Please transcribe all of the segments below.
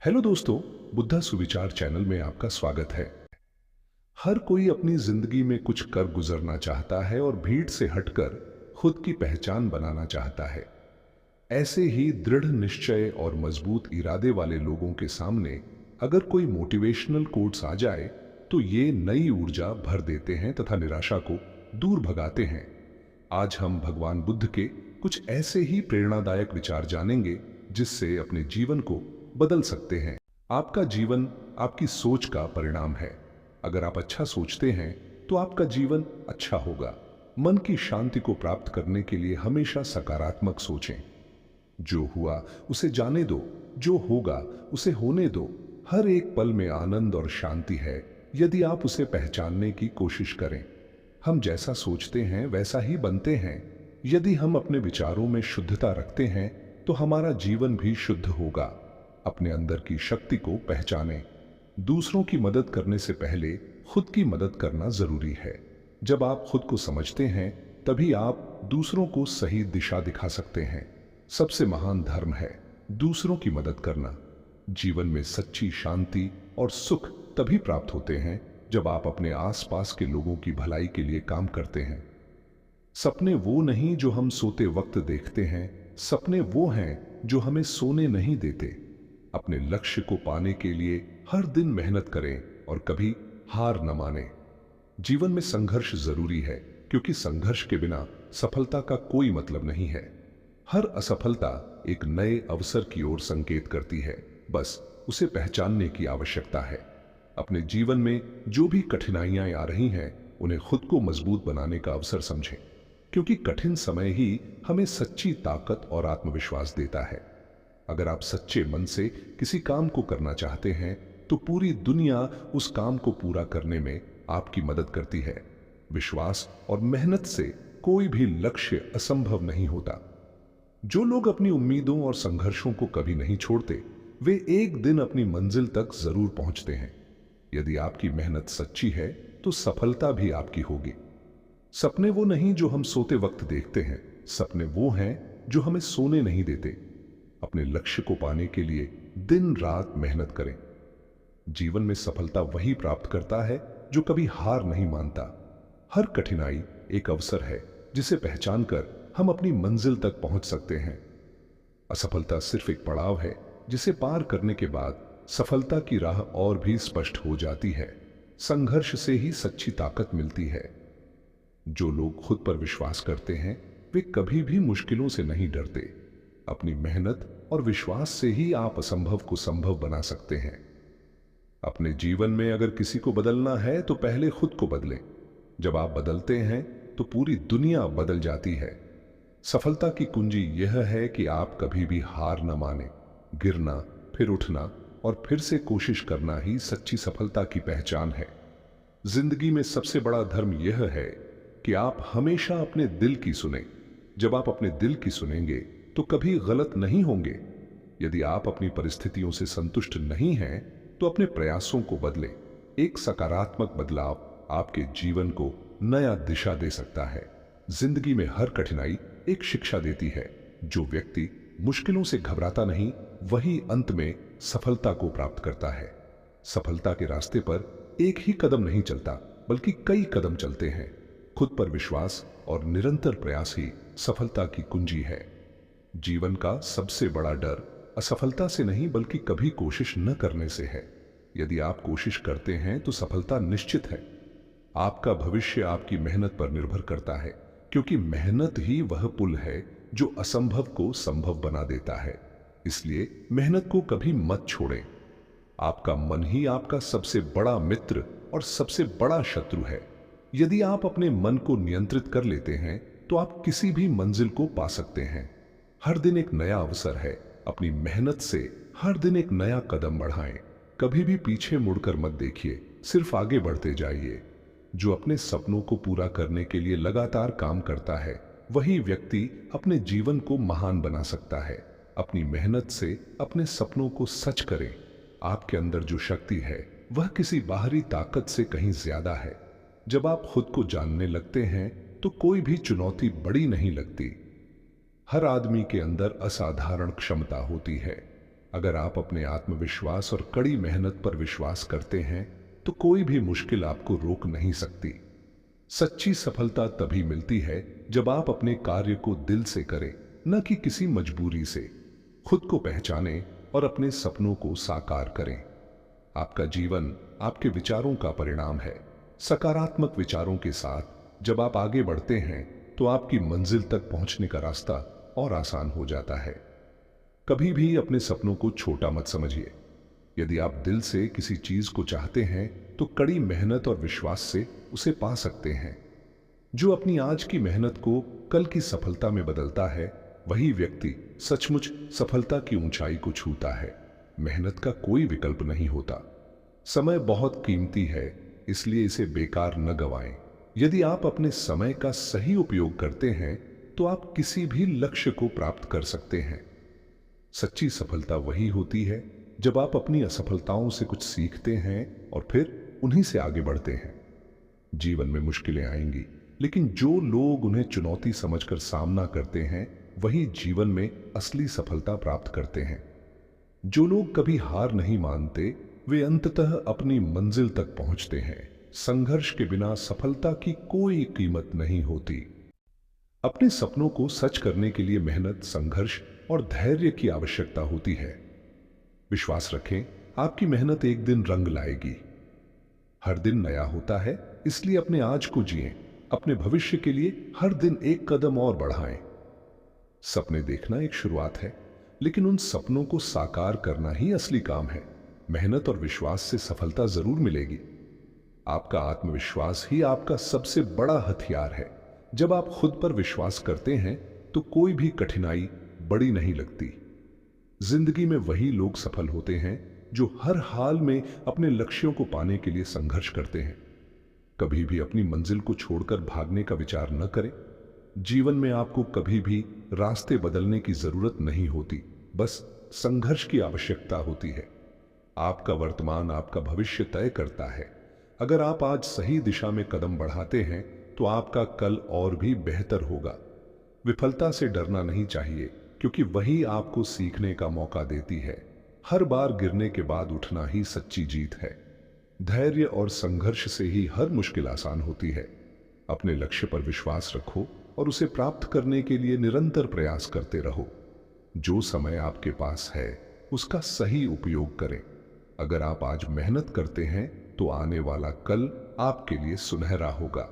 Hello दोस्तों, बुद्धा सुविचार channel में आपका स्वागत है। हर कोई अपनी जिंदगी में कुछ कर गुजरना चाहता है और भीड़ से हटकर खुद की पहचान बनाना चाहता है। ऐसे ही दृढ़ निश्चय और मजबूत इरादे वाले लोगों के सामने अगर कोई मोटिवेशनल कोट्स आ जाए तो ये नई ऊर्जा भर देते हैं तथा निराशा को दूर भगाते हैं। आज हम भगवान बुद्ध के कुछ ऐसे ही प्रेरणादायक विचार जानेंगे जिससे अपने जीवन को बदल सकते हैं। आपका जीवन आपकी सोच का परिणाम है। अगर आप अच्छा सोचते हैं तो आपका जीवन अच्छा होगा। मन की शांति को प्राप्त करने के लिए हमेशा सकारात्मक सोचें। जो हुआ उसे जाने दो, जो होगा उसे होने दो। हर एक पल में आनंद और शांति है यदि आप उसे पहचानने की कोशिश करें। हम जैसा सोचते हैं वैसा ही बनते हैं। यदि हम अपने विचारों में शुद्धता रखते हैं तो हमारा जीवन भी शुद्ध होगा। अपने अंदर की शक्ति को पहचानें। दूसरों की मदद करने से पहले खुद की मदद करना जरूरी है। जब आप खुद को समझते हैं तभी आप दूसरों को सही दिशा दिखा सकते हैं। सबसे महान धर्म है दूसरों की मदद करना। जीवन में सच्ची शांति और सुख तभी प्राप्त होते हैं जब आप अपने आसपास के लोगों की भलाई के लिए काम करते हैं। सपने वो नहीं जो हम सोते वक्त देखते हैं, सपने वो हैं जो हमें सोने नहीं देते। अपने लक्ष्य को पाने के लिए हर दिन मेहनत करें और कभी हार न माने। जीवन में संघर्ष जरूरी है क्योंकि संघर्ष के बिना सफलता का कोई मतलब नहीं है। हर असफलता एक नए अवसर की ओर संकेत करती है, बस उसे पहचानने की आवश्यकता है। अपने जीवन में जो भी कठिनाइयां आ रही हैं उन्हें खुद को मजबूत बनाने का अवसर समझें, क्योंकि कठिन समय ही हमें सच्ची ताकत और आत्मविश्वास देता है। अगर आप सच्चे मन से किसी काम को करना चाहते हैं तो पूरी दुनिया उस काम को पूरा करने में आपकी मदद करती है। विश्वास और मेहनत से कोई भी लक्ष्य असंभव नहीं होता। जो लोग अपनी उम्मीदों और संघर्षों को कभी नहीं छोड़ते वे एक दिन अपनी मंजिल तक जरूर पहुंचते हैं। यदि आपकी मेहनत सच्ची है तो सफलता भी आपकी होगी। सपने वो नहीं जो हम सोते वक्त देखते हैं, सपने वो हैं जो हमें सोने नहीं देते। अपने लक्ष्य को पाने के लिए दिन रात मेहनत करें। जीवन में सफलता वही प्राप्त करता है जो कभी हार नहीं मानता। हर कठिनाई एक अवसर है जिसे पहचान कर हम अपनी मंजिल तक पहुंच सकते हैं। असफलता सिर्फ एक पड़ाव है जिसे पार करने के बाद सफलता की राह और भी स्पष्ट हो जाती है। संघर्ष से ही सच्ची ताकत मिलती है। जो लोग खुद पर विश्वास करते हैं वे कभी भी मुश्किलों से नहीं डरते। अपनी मेहनत और विश्वास से ही आप असंभव को संभव बना सकते हैं। अपने जीवन में अगर किसी को बदलना है तो पहले खुद को बदलें। जब आप बदलते हैं तो पूरी दुनिया बदल जाती है। सफलता की कुंजी यह है कि आप कभी भी हार न माने। गिरना, फिर उठना और फिर से कोशिश करना ही सच्ची सफलता की पहचान है। जिंदगी में सबसे बड़ा धर्म यह है कि आप हमेशा अपने दिल की सुने। जब आप अपने दिल की सुनेंगे तो कभी गलत नहीं होंगे। यदि आप अपनी परिस्थितियों से संतुष्ट नहीं हैं तो अपने प्रयासों को बदलें। एक सकारात्मक बदलाव आपके जीवन को नया दिशा दे सकता है। जिंदगी में हर कठिनाई एक शिक्षा देती है। जो व्यक्ति मुश्किलों से घबराता नहीं वही अंत में सफलता को प्राप्त करता है। सफलता के रास्ते पर एक ही कदम नहीं चलता बल्कि कई कदम चलते हैं। खुद पर विश्वास और निरंतर प्रयास ही सफलता की कुंजी है। जीवन का सबसे बड़ा डर असफलता से नहीं बल्कि कभी कोशिश न करने से है। यदि आप कोशिश करते हैं तो सफलता निश्चित है। आपका भविष्य आपकी मेहनत पर निर्भर करता है, क्योंकि मेहनत ही वह पुल है जो असंभव को संभव बना देता है। इसलिए मेहनत को कभी मत छोड़ें। आपका मन ही आपका सबसे बड़ा मित्र और सबसे बड़ा शत्रु है। यदि आप अपने मन को नियंत्रित कर लेते हैं तो आप किसी भी मंजिल को पा सकते हैं। हर दिन एक नया अवसर है। अपनी मेहनत से हर दिन एक नया कदम बढ़ाएं। कभी भी पीछे मुड़कर मत देखिए, सिर्फ आगे बढ़ते जाइए। जो अपने सपनों को पूरा करने के लिए लगातार काम करता है वही व्यक्ति अपने जीवन को महान बना सकता है। अपनी मेहनत से अपने सपनों को सच करें। आपके अंदर जो शक्ति है वह किसी बाहरी ताकत से कहीं ज्यादा है। जब आप खुद को जानने लगते हैं तो कोई भी चुनौती बड़ी नहीं लगती। हर आदमी के अंदर असाधारण क्षमता होती है। अगर आप अपने आत्मविश्वास और कड़ी मेहनत पर विश्वास करते हैं तो कोई भी मुश्किल आपको रोक नहीं सकती। सच्ची सफलता तभी मिलती है जब आप अपने कार्य को दिल से करें, न कि किसी मजबूरी से। खुद को पहचानें और अपने सपनों को साकार करें। आपका जीवन आपके विचारों का परिणाम है। सकारात्मक विचारों के साथ जब आप आगे बढ़ते हैं तो आपकी मंजिल तक पहुंचने का रास्ता और आसान हो जाता है। कभी भी अपने सपनों को छोटा मत समझिए। यदि आप दिल से किसी चीज को चाहते हैं तो कड़ी मेहनत और विश्वास से उसे पा सकते हैं। जो अपनी आज की मेहनत को कल की सफलता में बदलता है, वही व्यक्ति सचमुच सफलता की ऊंचाई को छूता है। मेहनत का कोई विकल्प नहीं होता। समय बहुत कीमती है, इसलिए इसे बेकार न गवाएं। यदि आप अपने समय का सही उपयोग करते हैं तो आप किसी भी लक्ष्य को प्राप्त कर सकते हैं। सच्ची सफलता वही होती है जब आप अपनी असफलताओं से कुछ सीखते हैं और फिर उन्हीं से आगे बढ़ते हैं। जीवन में मुश्किलें आएंगी, लेकिन जो लोग उन्हें चुनौती समझकर सामना करते हैं वही जीवन में असली सफलता प्राप्त करते हैं। जो लोग कभी हार नहीं मानते वे अंततः अपनी मंजिल तक पहुंचते हैं। संघर्ष के बिना सफलता की कोई कीमत नहीं होती। अपने सपनों को सच करने के लिए मेहनत, संघर्ष और धैर्य की आवश्यकता होती है। विश्वास रखें, आपकी मेहनत एक दिन रंग लाएगी। हर दिन नया होता है, इसलिए अपने आज को जिएं। अपने भविष्य के लिए हर दिन एक कदम और बढ़ाएं। सपने देखना एक शुरुआत है, लेकिन उन सपनों को साकार करना ही असली काम है। मेहनत और विश्वास से सफलता जरूर मिलेगी। आपका आत्मविश्वास ही आपका सबसे बड़ा हथियार है। जब आप खुद पर विश्वास करते हैं तो कोई भी कठिनाई बड़ी नहीं लगती। जिंदगी में वही लोग सफल होते हैं जो हर हाल में अपने लक्ष्यों को पाने के लिए संघर्ष करते हैं। कभी भी अपनी मंजिल को छोड़कर भागने का विचार न करें। जीवन में आपको कभी भी रास्ते बदलने की जरूरत नहीं होती, बस संघर्ष की आवश्यकता होती है। आपका वर्तमान आपका भविष्य तय करता है। अगर आप आज सही दिशा में कदम बढ़ाते हैं तो आपका कल और भी बेहतर होगा। विफलता से डरना नहीं चाहिए, क्योंकि वही आपको सीखने का मौका देती है। हर बार गिरने के बाद उठना ही सच्ची जीत है। धैर्य और संघर्ष से ही हर मुश्किल आसान होती है। अपने लक्ष्य पर विश्वास रखो और उसे प्राप्त करने के लिए निरंतर प्रयास करते रहो। जो समय आपके पास है उसका सही उपयोग करें। अगर आप आज मेहनत करते हैं तो आने वाला कल आपके लिए सुनहरा होगा।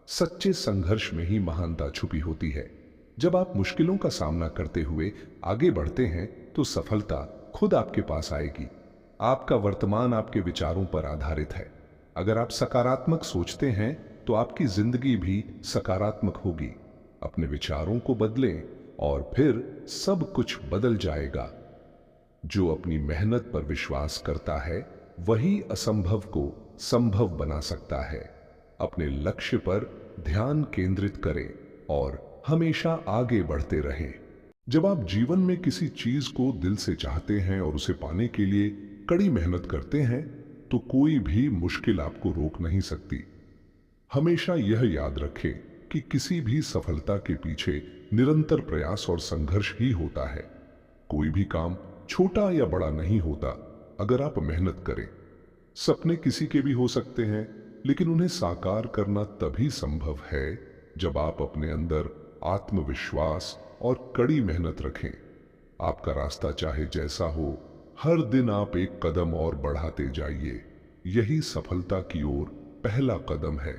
सच्चे संघर्ष में ही महानता छुपी होती है। जब आप मुश्किलों का सामना करते हुए आगे बढ़ते हैं तो सफलता खुद आपके पास आएगी। आपका वर्तमान आपके विचारों पर आधारित है। अगर आप सकारात्मक सोचते हैं तो आपकी जिंदगी भी सकारात्मक होगी। अपने विचारों को बदलें और फिर सब कुछ बदल जाएगा। जो अपनी मेहनत पर विश्वास करता है वही असंभव को संभव बना सकता है। अपने लक्ष्य पर ध्यान केंद्रित करें और हमेशा आगे बढ़ते रहें। जब आप जीवन में किसी चीज को दिल से चाहते हैं और उसे पाने के लिए कड़ी मेहनत करते हैं तो कोई भी मुश्किल आपको रोक नहीं सकती। हमेशा यह याद रखें कि किसी भी सफलता के पीछे निरंतर प्रयास और संघर्ष ही होता है। कोई भी काम छोटा या बड़ा नहीं होता अगर आप मेहनत करें। सपने किसी के भी हो सकते हैं, लेकिन उन्हें साकार करना तभी संभव है जब आप अपने अंदर आत्मविश्वास और कड़ी मेहनत रखें। आपका रास्ता चाहे जैसा हो, हर दिन आप एक कदम और बढ़ाते जाइए। यही सफलता की ओर पहला कदम है।